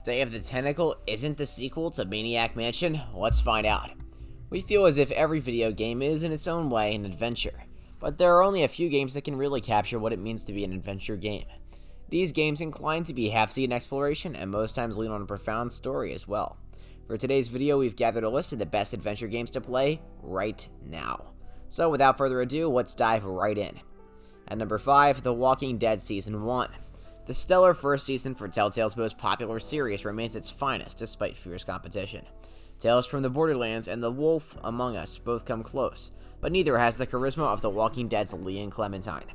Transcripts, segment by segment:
Day of the Tentacle isn't the sequel to Maniac Mansion? Let's find out. We feel as if every video game is, in its own way, an adventure, but there are only a few games that can really capture what it means to be an adventure game. These games incline to be half-season exploration and most times lean on a profound story as well. For today's video, we've gathered a list of the best adventure games to play right now. So without further ado, let's dive right in. At number 5, The Walking Dead Season 1. The stellar first season for Telltale's most popular series remains its finest despite fierce competition. Tales from the Borderlands and The Wolf Among Us both come close, but neither has the charisma of The Walking Dead's Lee and Clementine.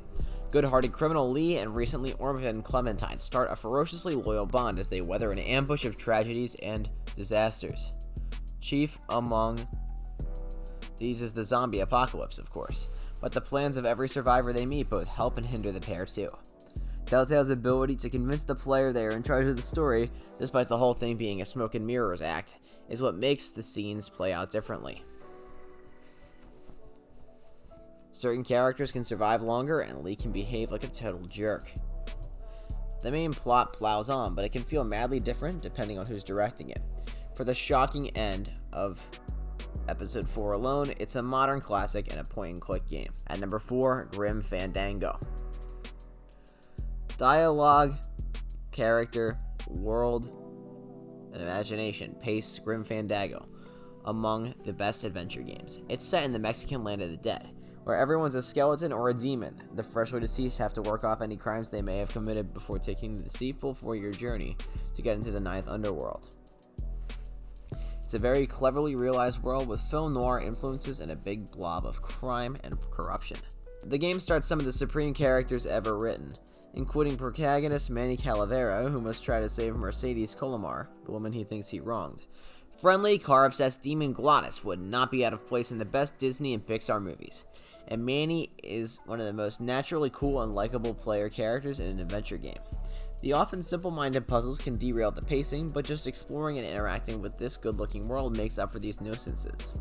Good-hearted criminal Lee and recently orphaned Clementine start a ferociously loyal bond as they weather an ambush of tragedies and disasters. Chief among these is the zombie apocalypse, of course, but the plans of every survivor they meet both help and hinder the pair too. Telltale's ability to convince the player they are in charge of the story, despite the whole thing being a smoke and mirrors act, is what makes the scenes play out differently. Certain characters can survive longer, and Lee can behave like a total jerk. The main plot plows on, but it can feel madly different depending on who's directing it. For the shocking end of Episode 4 alone, it's a modern classic and a point-and-click game. At number 4, Grim Fandango. Dialogue, character, world, and imagination pace Grim Fandango among the best adventure games. It's set in the Mexican land of the dead, where everyone's a skeleton or a demon. The freshly deceased have to work off any crimes they may have committed before taking the deceitful 4-year journey to get into the 9th underworld. It's a very cleverly realized world with film noir influences and a big blob of crime and corruption. The game starts some of the supreme characters ever written, including protagonist Manny Calavera, who must try to save Mercedes Colomar, the woman he thinks he wronged. Friendly, car-obsessed demon Glottis would not be out of place in the best Disney and Pixar movies, and Manny is one of the most naturally cool and likable player characters in an adventure game. The often simple-minded puzzles can derail the pacing, but just exploring and interacting with this good-looking world makes up for these nuisances.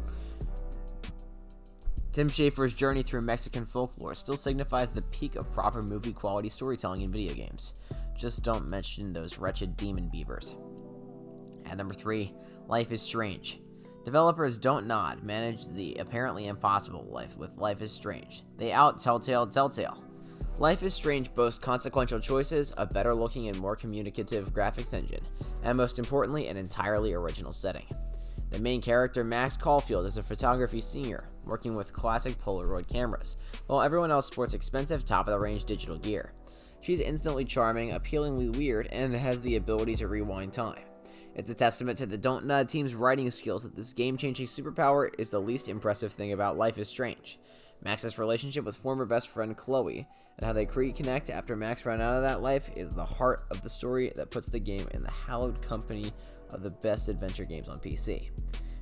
Tim Schafer's journey through Mexican folklore still signifies the peak of proper movie-quality storytelling in video games. Just don't mention those wretched demon beavers. At number 3, Life is Strange. Developers Don't Nod managed the apparently impossible with Life is Strange. They out-Telltale Telltale. Life is Strange boasts consequential choices, a better-looking and more communicative graphics engine, and most importantly, an entirely original setting. The main character, Max Caulfield, is a photography senior, working with classic Polaroid cameras, while everyone else sports expensive, top-of-the-range digital gear. She's instantly charming, appealingly weird, and has the ability to rewind time. It's a testament to the Don't Nod team's writing skills that this game-changing superpower is the least impressive thing about Life is Strange. Max's relationship with former best friend Chloe, and how they reconnect after Max ran out of that life, is the heart of the story that puts the game in the hallowed company of the best adventure games on PC.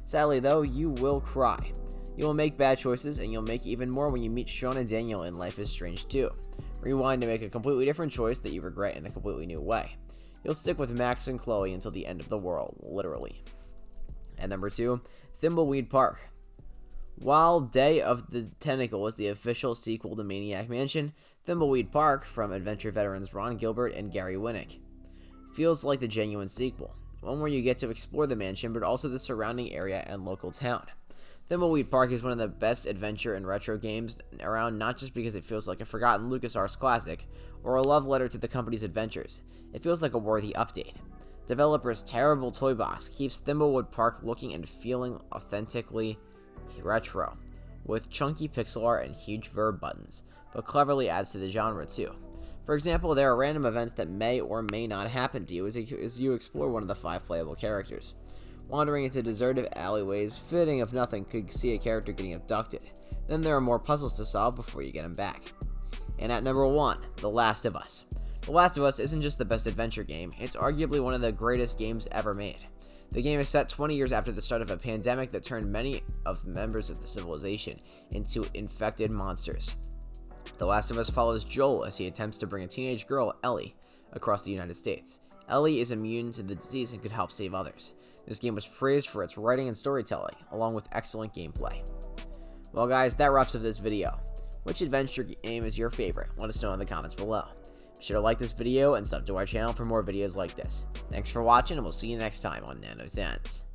Sadly though, you will cry. You will make bad choices, and you'll make even more when you meet Sean and Daniel in Life is Strange 2. Rewind to make a completely different choice that you regret in a completely new way. You'll stick with Max and Chloe until the end of the world, literally. At number 2, Thimbleweed Park. While Day of the Tentacle is the official sequel to Maniac Mansion, Thimbleweed Park, from adventure veterans Ron Gilbert and Gary Winnick, feels like the genuine sequel. One where you get to explore the mansion, but also the surrounding area and local town. Thimbleweed Park is one of the best adventure and retro games around, not just because it feels like a forgotten LucasArts classic, or a love letter to the company's adventures. It feels like a worthy update. Developers' terrible toy box keeps Thimbleweed Park looking and feeling authentically retro, with chunky pixel art and huge verb buttons, but cleverly adds to the genre too. For example, there are random events that may or may not happen to you as you explore one of the 5 playable characters. Wandering into deserted alleyways, fitting of nothing, could see a character getting abducted. Then there are more puzzles to solve before you get him back. And at number 1, The Last of Us. The Last of Us isn't just the best adventure game, it's arguably one of the greatest games ever made. The game is set 20 years after the start of a pandemic that turned many of the members of the civilization into infected monsters. The Last of Us follows Joel as he attempts to bring a teenage girl, Ellie, across the United States. Ellie is immune to the disease and could help save others. This game was praised for its writing and storytelling, along with excellent gameplay. Well guys, that wraps up this video. Which adventure game is your favorite? Let us know in the comments below. Be sure to like this video and sub to our channel for more videos like this. Thanks for watching, and we'll see you next time on Nano Sense.